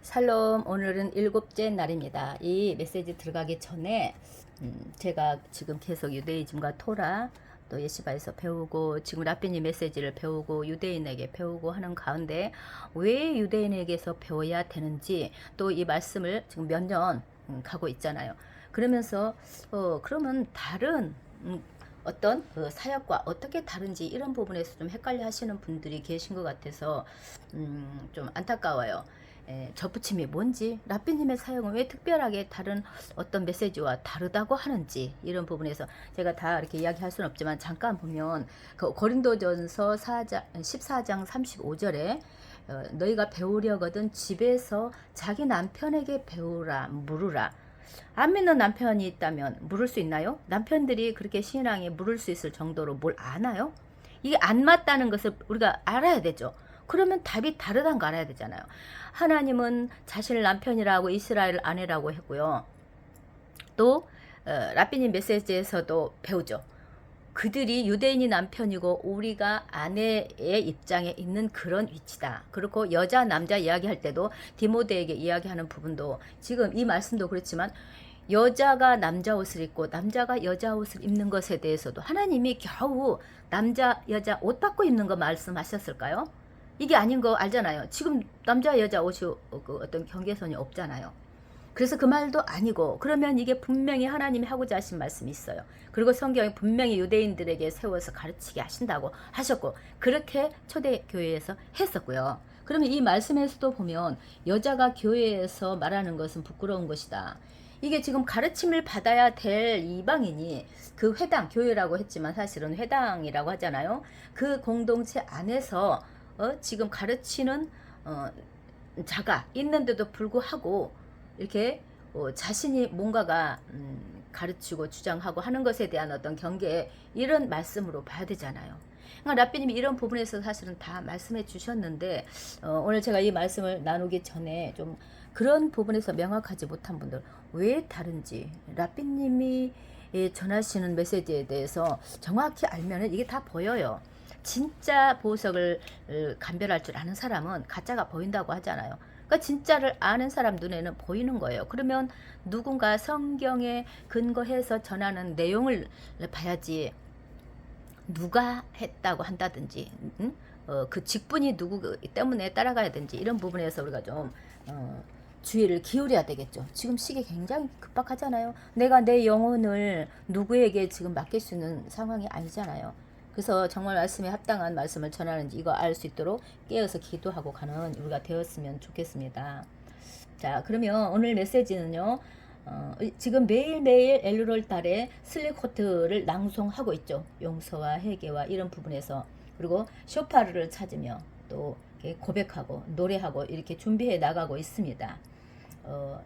샬롬, 오늘은 일곱째 날입니다. 이 메시지 들어가기 전에 제가 지금 계속 유대이즘과 토라 또 예시바에서 배우고 지금 라삐니 메시지를 배우고 유대인에게 배우고 하는 가운데 왜 유대인에게서 배워야 되는지 또 이 말씀을 지금 몇 년 가고 있잖아요. 그러면서 그러면 다른 어떤 그 사역과 어떻게 다른지 이런 부분에서 좀 헷갈려 하시는 분들이 계신 것 같아서 좀 안타까워요. 접붙임이 뭔지, 라삐님의 사역은 왜 특별하게 다른 어떤 메시지와 다르다고 하는지 이런 부분에서 제가 다 이렇게 이야기할 수는 없지만 잠깐 보면 그 고린도전서 14장 35절에 너희가 배우려거든 집에서 자기 남편에게 배우라 물으라. 안 믿는 남편이 있다면 물을 수 있나요? 남편들이 그렇게 신앙에 물을 수 있을 정도로 뭘 아나요? 이게 안 맞다는 것을 우리가 알아야 되죠. 그러면 답이 다르다는 거 알아야 되잖아요. 하나님은 자신을 남편이라고 이스라엘 아내라고 했고요. 또 라삐님 메시지에서도 배우죠. 그들이 유대인이 남편이고 우리가 아내의 입장에 있는 그런 위치다. 그리고 여자 남자 이야기할 때도 디모데에게 이야기하는 부분도 지금 이 말씀도 그렇지만 여자가 남자 옷을 입고 남자가 여자 옷을 입는 것에 대해서도 하나님이 겨우 남자 여자 옷 바꿔 입는 거 말씀하셨을까요? 이게 아닌 거 알잖아요. 지금 남자 여자 옷이 그 어떤 경계선이 없잖아요. 그래서 그 말도 아니고 그러면 이게 분명히 하나님이 하고자 하신 말씀이 있어요. 그리고 성경이 분명히 유대인들에게 세워서 가르치게 하신다고 하셨고 그렇게 초대교회에서 했었고요. 그러면 이 말씀에서도 보면 여자가 교회에서 말하는 것은 부끄러운 것이다. 이게 지금 가르침을 받아야 될 이방인이 그 회당, 교회라고 했지만 사실은 회당이라고 하잖아요. 그 공동체 안에서 지금 가르치는 자가 있는데도 불구하고 이렇게 자신이 뭔가가 가르치고 주장하고 하는 것에 대한 어떤 경계 이런 말씀으로 봐야 되잖아요. 그러니까 라삐님이 이런 부분에서 사실은 다 말씀해 주셨는데 오늘 제가 이 말씀을 나누기 전에 좀 그런 부분에서 명확하지 못한 분들 왜 다른지 라삐님이 전하시는 메시지에 대해서 정확히 알면은 이게 다 보여요. 진짜 보석을 감별할 줄 아는 사람은 가짜가 보인다고 하잖아요. 그러니까 진짜를 아는 사람 눈에는 보이는 거예요. 그러면 누군가 성경에 근거해서 전하는 내용을 봐야지 누가 했다고 한다든지 그 직분이 누구 때문에 따라가야 되는지 이런 부분에서 우리가 좀 주의를 기울여야 되겠죠. 지금 시기 굉장히 급박하잖아요. 내가 내 영혼을 누구에게 지금 맡길 수 있는 상황이 아니잖아요. 그래서 정말 말씀에 합당한 말씀을 전하는지 이거 알 수 있도록 깨어서 기도하고 가는 우리가 되었으면 좋겠습니다. 자, 그러면 오늘 메시지는요. 지금 매일매일 엘루롤 달에 슬리코트를 낭송하고 있죠. 용서와 회개와 이런 부분에서 그리고 쇼파르를 찾으며 또 고백하고 노래하고 이렇게 준비해 나가고 있습니다.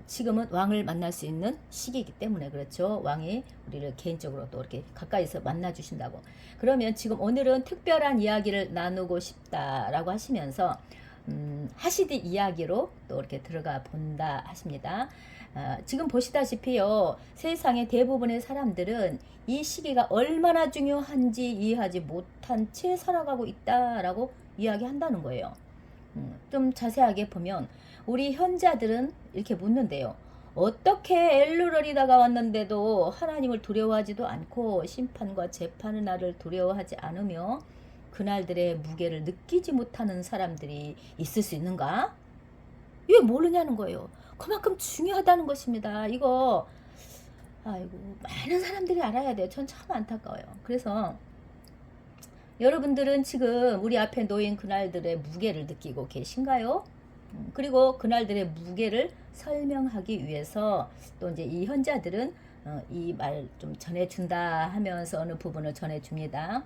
지금은 왕을 만날 수 있는 시기이기 때문에 그렇죠. 왕이 우리를 개인적으로 또 이렇게 가까이서 만나 주신다고. 그러면 지금 오늘은 특별한 이야기를 나누고 싶다라고 하시면서 하시디 이야기로 또 이렇게 들어가 본다 하십니다. 지금 보시다시피요. 세상의 대부분의 사람들은 이 시기가 얼마나 중요한지 이해하지 못한 채 살아가고 있다라고 이야기한다는 거예요. 좀 자세하게 보면 우리 현자들은 이렇게 묻는데요. 어떻게 엘루럴이 다가왔는데도 하나님을 두려워하지도 않고 심판과 재판의 날을 두려워하지 않으며 그날들의 무게를 느끼지 못하는 사람들이 있을 수 있는가? 이게 모르냐는 거예요. 그만큼 중요하다는 것입니다. 이거 아이고 많은 사람들이 알아야 돼요. 전 참 안타까워요. 그래서 여러분들은 지금 우리 앞에 놓인 그날들의 무게를 느끼고 계신가요? 그리고 그날들의 무게를 설명하기 위해서 또 이제 이 현자들은 이 말 좀 전해준다 하면서 어느 부분을 전해줍니다.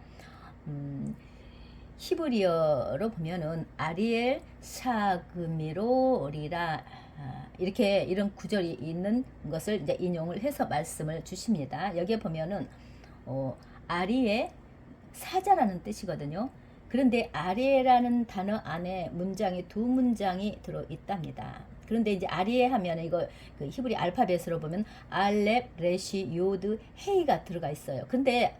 히브리어로 보면은 아리엘 샤그미로 오리라 이렇게 이런 구절이 있는 것을 이제 인용을 해서 말씀을 주십니다. 여기에 보면은 아리의 사자라는 뜻이거든요. 그런데 아리에라는 단어 안에 문장이 두 문장이 들어 있답니다. 그런데 이제 아리에 하면 이거 그 히브리 알파벳으로 보면 알렙, 레시, 요드, 헤이가 들어가 있어요. 근데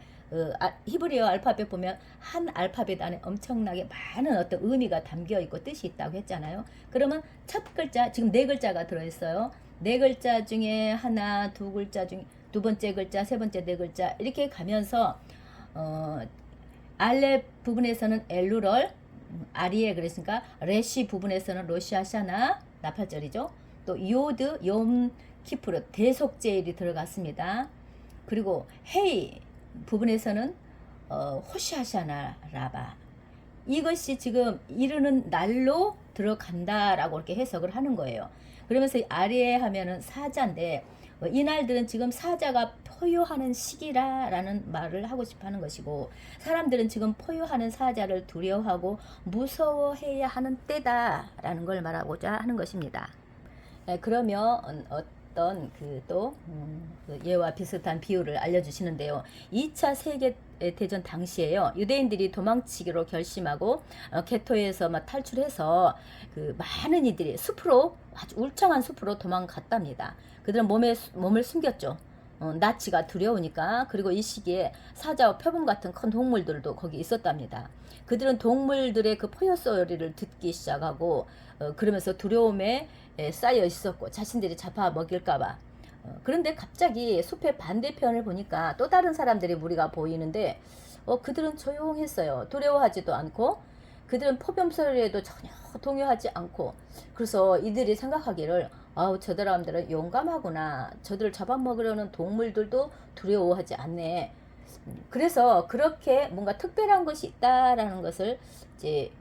히브리어 알파벳 보면 한 알파벳 안에 엄청나게 많은 어떤 의미가 담겨 있고 뜻이 있다고 했잖아요. 그러면 첫 글자, 지금 네 글자가 들어있어요. 네 글자 중에 하나, 두 글자 중에 두 번째 글자, 세 번째 네 글자 이렇게 가면서 알레 부분에서는 엘루럴, 아리에 그랬으니까 레시 부분에서는 로시아샤나 나팔절이죠. 또 요드, 욤 키프르 대속제일이 들어갔습니다. 그리고 헤이 부분에서는 호시아샤나 라바 이것이 지금 이르는 날로 들어간다라고 이렇게 해석을 하는 거예요. 그러면서 아리에 하면은 사자인데 이 날들은 지금 사자가 포효하는 시기라라는 말을 하고 싶어 하는 것이고 사람들은 지금 포효하는 사자를 두려워하고 무서워해야 하는 때다라는 걸 말하고자 하는 것입니다. 그러면 어떤 그 예와 비슷한 비유를 알려주시는데요. 2차 세계대전 당시에요. 유대인들이 도망치기로 결심하고 게토에서 막 탈출해서 그 많은 이들이 숲으로 아주 울창한 숲으로 도망갔답니다. 그들은 몸을 숨겼죠. 나치가 두려우니까. 그리고 이 시기에 사자와 표범 같은 큰 동물들도 거기 있었답니다. 그들은 동물들의 그 포효 소리를 듣기 시작하고 그러면서 두려움에 쌓여 있었고 자신들이 잡아먹일까봐. 그런데 갑자기 숲의 반대편을 보니까 또 다른 사람들의 무리가 보이는데 그들은 조용했어요. 두려워하지도 않고 그들은 포병 소리에도 전혀 동요하지 않고 그래서 이들이 생각하기를 아우 저 사람들은 용감하구나. 저들을 잡아먹으려는 동물들도 두려워하지 않네. 그래서 그렇게 뭔가 특별한 것이 있다라는 것을 이제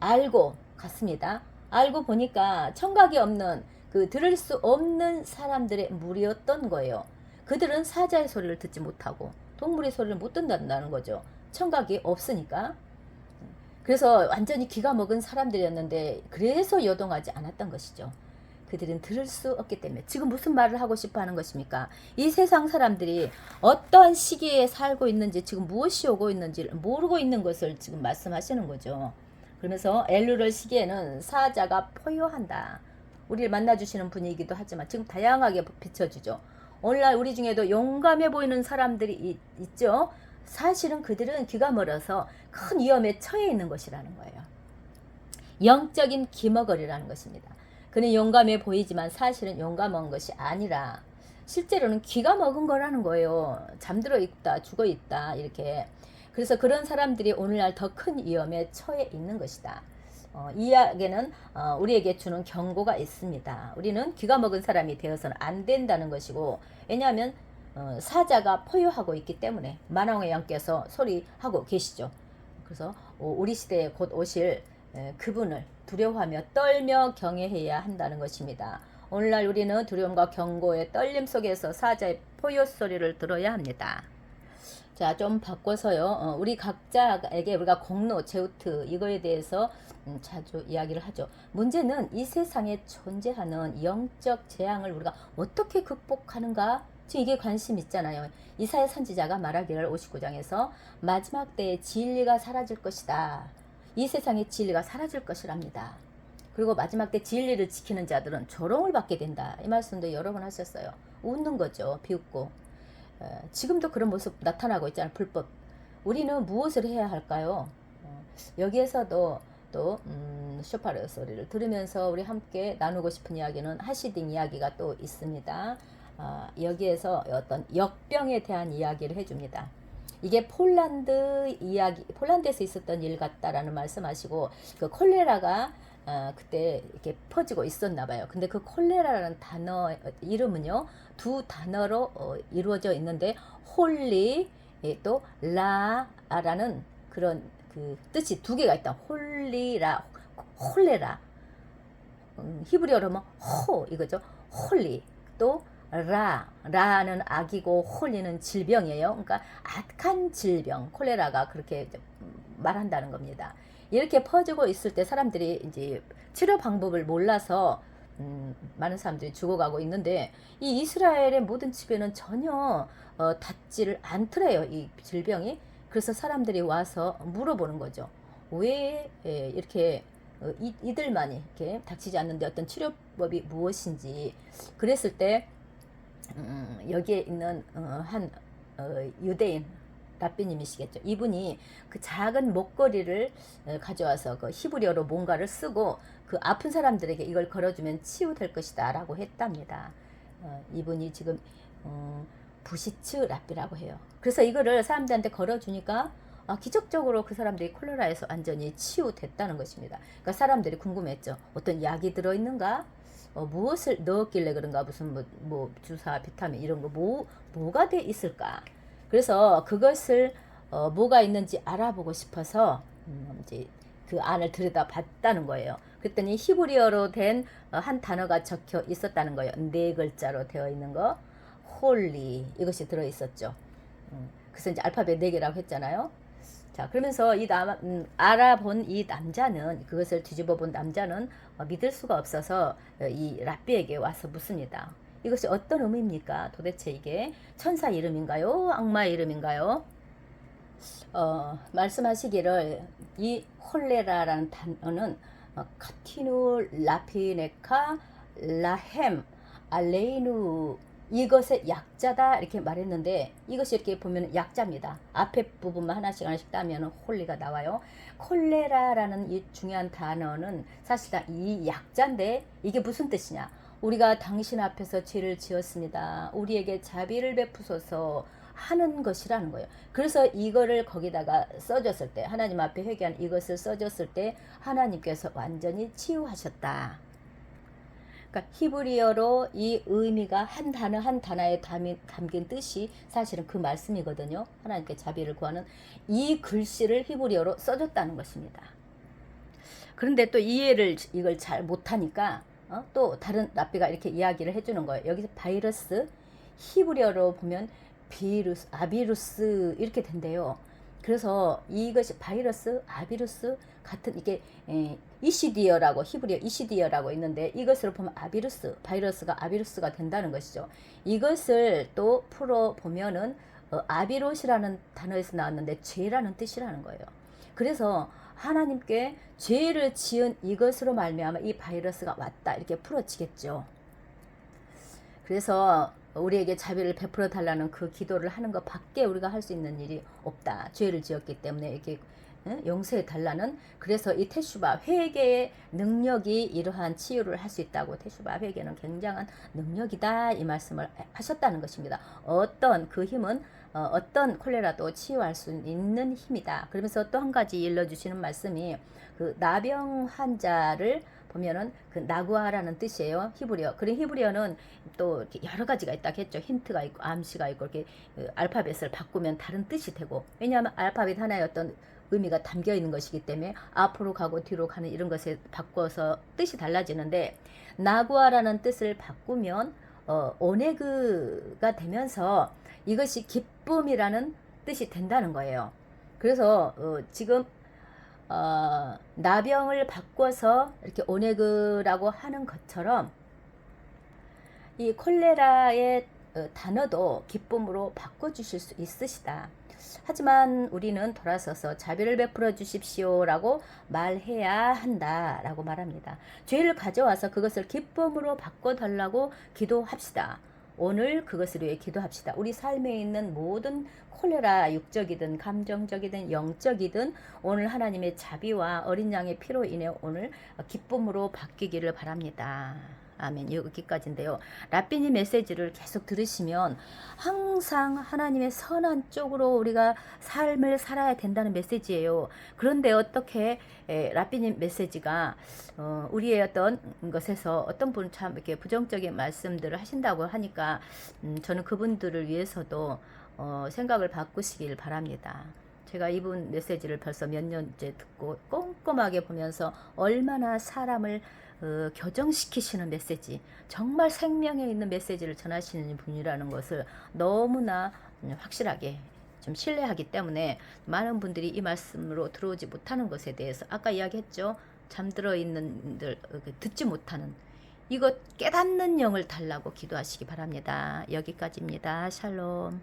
알고 갔습니다. 알고 보니까 청각이 없는 그 들을 수 없는 사람들의 무리였던 거예요. 그들은 사자의 소리를 듣지 못하고 동물의 소리를 못 듣는다는 거죠. 청각이 없으니까. 그래서 완전히 기가 먹은 사람들이었는데 그래서 요동하지 않았던 것이죠. 그들은 들을 수 없기 때문에. 지금 무슨 말을 하고 싶어 하는 것입니까? 이 세상 사람들이 어떠한 시기에 살고 있는지 지금 무엇이 오고 있는지를 모르고 있는 것을 지금 말씀하시는 거죠. 그러면서 엘루럴 시기에는 사자가 포효한다. 우리를 만나주시는 분이기도 하지만 지금 다양하게 비춰주죠. 오늘날 우리 중에도 용감해 보이는 사람들이 있죠. 사실은 그들은 귀가 멀어서 큰 위험에 처해 있는 것이라는 거예요. 영적인 기머거리라는 것입니다. 그는 용감해 보이지만 사실은 용감한 것이 아니라 실제로는 귀가 먹은 거라는 거예요. 잠들어 있다, 죽어 있다 이렇게. 그래서 그런 사람들이 오늘날 더 큰 위험에 처해 있는 것이다. 이 이야기는 우리에게 주는 경고가 있습니다. 우리는 귀가 먹은 사람이 되어서는 안 된다는 것이고 왜냐하면 사자가 포효하고 있기 때문에 만왕의 양께서 소리하고 계시죠. 그래서 우리 시대에 곧 오실 그분을 두려워하며 떨며 경외해야 한다는 것입니다. 오늘날 우리는 두려움과 경고의 떨림 속에서 사자의 포효 소리를 들어야 합니다. 자, 좀 바꿔서요. 우리 각자에게 우리가 공로, 제우트 이거에 대해서 자주 이야기를 하죠. 문제는 이 세상에 존재하는 영적 재앙을 우리가 어떻게 극복하는가? 지금 이게 관심 있잖아요. 이사야 선지자가 말하기를 59장에서 마지막 때에 진리가 사라질 것이다. 이 세상의 진리가 사라질 것이랍니다. 그리고 마지막 때 진리를 지키는 자들은 조롱을 받게 된다. 이 말씀도 여러 번 하셨어요. 웃는 거죠. 비웃고. 지금도 그런 모습 나타나고 있잖아요. 불법. 우리는 무엇을 해야 할까요? 여기에서도 또 쇼파르 소리를 들으면서 우리 함께 나누고 싶은 이야기는 하시딩 이야기가 또 있습니다. 여기에서 어떤 역병에 대한 이야기를 해줍니다. 이게 폴란드 이야기, 폴란드에서 있었던 일 같다라는 말씀하시고 그 콜레라가 그때 이렇게 퍼지고 있었나 봐요. 근데 그 콜레라라는 단어 이름은요 두 단어로 이루어져 있는데 홀리 또 라라는 그런 그 뜻이 두 개가 있다. 홀리라, 홀레라. 히브리어로 하면 호 이거죠. 홀리 또 라는 악이고 홀리는 질병이에요. 그러니까 악한 질병, 콜레라가 그렇게 말한다는 겁니다. 이렇게 퍼지고 있을 때 사람들이 이제 치료 방법을 몰라서 많은 사람들이 죽어가고 있는데 이 이스라엘의 모든 집에는 전혀 닿지를 않더래요. 이 질병이. 그래서 사람들이 와서 물어보는 거죠. 왜 이렇게 이들만이 이렇게 닥치지 않는데 어떤 치료법이 무엇인지. 그랬을 때 여기에 있는 한 유대인 랍비님이시겠죠. 이분이 그 작은 목걸이를 가져와서 그 히브리어로 뭔가를 쓰고 그 아픈 사람들에게 이걸 걸어주면 치유될 것이다 라고 했답니다. 이분이 지금 부시츠 랍비라고 해요. 그래서 이거를 사람들한테 걸어주니까 기적적으로 그 사람들이 콜레라에서 완전히 치유됐다는 것입니다. 그러니까 사람들이 궁금했죠. 어떤 약이 들어있는가? 무엇을 넣었길래 그런가? 무슨 뭐 주사, 비타민 이런 거 뭐가 돼 있을까? 그래서 그것을 뭐가 있는지 알아보고 싶어서 이제 그 안을 들여다봤다는 거예요. 그랬더니 히브리어로 된 한 단어가 적혀 있었다는 거예요. 4글자로 되어 있는 거, 홀리 이것이 들어 있었죠. 그래서 이제 알파벳 4개라고 했잖아요. 자, 그러면서 알아본 이 남자는, 그것을 뒤집어 본 남자는 믿을 수가 없어서 이 랍비에게 와서 묻습니다. 이것이 어떤 의미입니까? 도대체 이게 천사 이름인가요? 악마의 이름인가요? 말씀하시기를 이 홀레라라는 단어는 카티누 라피네카 라햄 알레이누 이것의 약자다 이렇게 말했는데, 이것이 이렇게 보면 약자입니다. 앞에 부분만 하나씩 따면 홀리가 나와요. 콜레라라는 이 중요한 단어는 사실 이 약자인데, 이게 무슨 뜻이냐? 우리가 당신 앞에서 죄를 지었습니다. 우리에게 자비를 베푸소서 하는 것이라는 거예요. 그래서 이거를 거기다가 써줬을 때, 하나님 앞에 회개한 이것을 써줬을 때 하나님께서 완전히 치유하셨다. 그러니까 히브리어로 이 의미가 한 단어 한 단어에 담긴 뜻이 사실은 그 말씀이거든요. 하나님께 자비를 구하는 이 글씨를 히브리어로 써줬다는 것입니다. 그런데 또 이걸 잘 못하니까 또 다른 랍비가 이렇게 이야기를 해주는 거예요. 여기서 바이러스, 히브리어로 보면 비루스, 아비루스 이렇게 된대요. 그래서 이것이 바이러스, 아비루스 같은 이게 이시디어라고, 히브리어 이시디어라고 있는데, 이것으로 보면 아비루스, 바이러스가 아비루스가 된다는 것이죠. 이것을 또 풀어 보면은 아비롯이라는 단어에서 나왔는데 죄라는 뜻이라는 거예요. 그래서 하나님께 죄를 지은 이것으로 말미암아 이 바이러스가 왔다 이렇게 풀어지겠죠. 그래서 우리에게 자비를 베풀어 달라는 그 기도를 하는 것 밖에 우리가 할 수 있는 일이 없다. 죄를 지었기 때문에 이렇게 용서해 달라는, 그래서 이 테슈바 회개의 능력이 이러한 치유를 할 수 있다고, 테슈바 회개는 굉장한 능력이다 이 말씀을 하셨다는 것입니다. 어떤 그 힘은 어떤 콜레라도 치유할 수 있는 힘이다. 그러면서 또 한 가지 일러주시는 말씀이 그 나병 환자를 보면은 그 나구아라는 뜻이에요. 히브리어. 그런 히브리어는 또 여러 가지가 있다 했죠. 힌트가 있고 암시가 있고 이렇게 알파벳을 바꾸면 다른 뜻이 되고, 왜냐하면 알파벳 하나에 어떤 의미가 담겨 있는 것이기 때문에 앞으로 가고 뒤로 가는 이런 것에 바꿔서 뜻이 달라지는데, 나구아라는 뜻을 바꾸면 오네그가 되면서 이것이 기쁨이라는 뜻이 된다는 거예요. 그래서 지금 나병을 바꿔서 이렇게 오네그라고 하는 것처럼 이 콜레라의 단어도 기쁨으로 바꿔주실 수 있으시다. 하지만 우리는 돌아서서 자비를 베풀어 주십시오 라고 말해야 한다 라고 말합니다. 죄를 가져와서 그것을 기쁨으로 바꿔달라고 기도합시다. 오늘 그것을 위해 기도합시다. 우리 삶에 있는 모든 콜레라, 육적이든 감정적이든 영적이든 오늘 하나님의 자비와 어린 양의 피로 인해 오늘 기쁨으로 바뀌기를 바랍니다. 아멘. 여기까지인데요. 랍비님 메시지를 계속 들으시면 항상 하나님의 선한 쪽으로 우리가 삶을 살아야 된다는 메시지예요. 그런데 어떻게 랍비님 메시지가 우리의 어떤 것에서 어떤 분 참 이렇게 부정적인 말씀들을 하신다고 하니까 저는 그분들을 위해서도 생각을 바꾸시길 바랍니다. 제가 이분 메시지를 벌써 몇 년째 듣고 꼼꼼하게 보면서 얼마나 사람을 교정시키시는 메시지, 정말 생명에 있는 메시지를 전하시는 분이라는 것을 너무나 확실하게 좀 신뢰하기 때문에 많은 분들이 이 말씀으로 들어오지 못하는 것에 대해서 아까 이야기했죠. 잠들어 있는 들 듣지 못하는 이것 깨닫는 영을 달라고 기도하시기 바랍니다. 여기까지입니다. 샬롬.